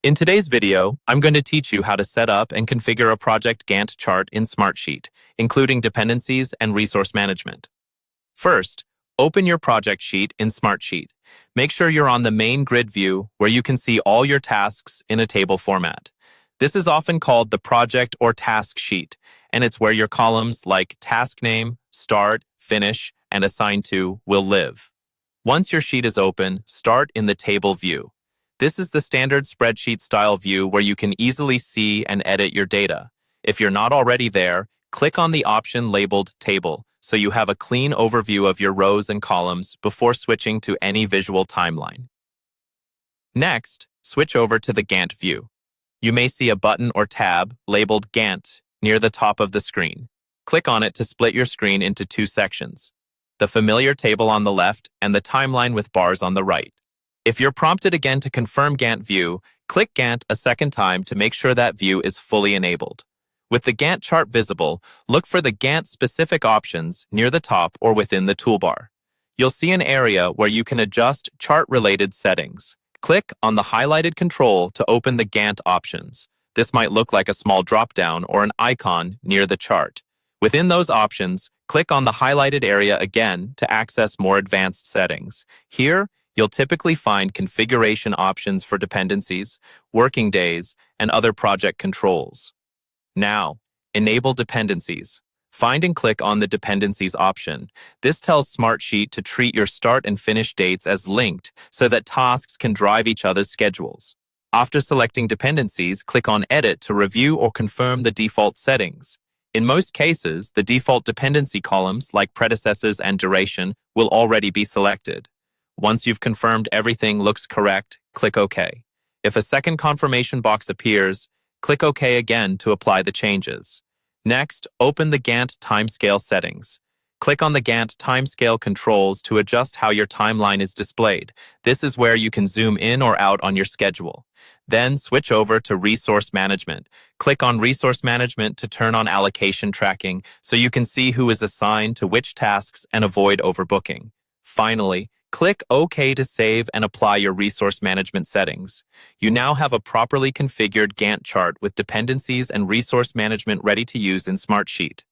In today's video, I'm going to teach you how to set up and configure a project Gantt chart in Smartsheet, including dependencies and resource management. First, open your project sheet in Smartsheet. Make sure you're on the main grid view where you can see all your tasks in a table format. This is often called the project or task sheet, and it's where your columns like task name, start, finish, and assign to will live. Once your sheet is open, start in the table view. This is the standard spreadsheet style view where you can easily see and edit your data. If you're not already there, click on the option labeled Table so you have a clean overview of your rows and columns before switching to any visual timeline. Next, switch over to the Gantt view. You may see a button or tab labeled Gantt near the top of the screen. Click on it to split your screen into two sections: the familiar table on the left and the timeline with bars on the right. If you're prompted again to confirm Gantt view, click Gantt a second time to make sure that view is fully enabled. With the Gantt chart visible, look for the Gantt-specific options near the top or within the toolbar. You'll see an area where you can adjust chart-related settings. Click on the highlighted control to open the Gantt options. This might look like a small drop-down or an icon near the chart. Within those options, click on the highlighted area again to access more advanced settings. Here, you'll typically find configuration options for dependencies, working days, and other project controls. Now, enable dependencies. Find and click on the Dependencies option. This tells Smartsheet to treat your start and finish dates as linked so that tasks can drive each other's schedules. After selecting dependencies, click on Edit to review or confirm the default settings. In most cases, the default dependency columns, like predecessors and duration, will already be selected. Once you've confirmed everything looks correct, click OK. If a second confirmation box appears, click OK again to apply the changes. Next, open the Gantt timescale settings. Click on the Gantt timescale controls to adjust how your timeline is displayed. This is where you can zoom in or out on your schedule. Then switch over to Resource Management. Click on Resource Management to turn on allocation tracking so you can see who is assigned to which tasks and avoid overbooking. Finally, click OK to save and apply your resource management settings. You now have a properly configured Gantt chart with dependencies and resource management ready to use in Smartsheet.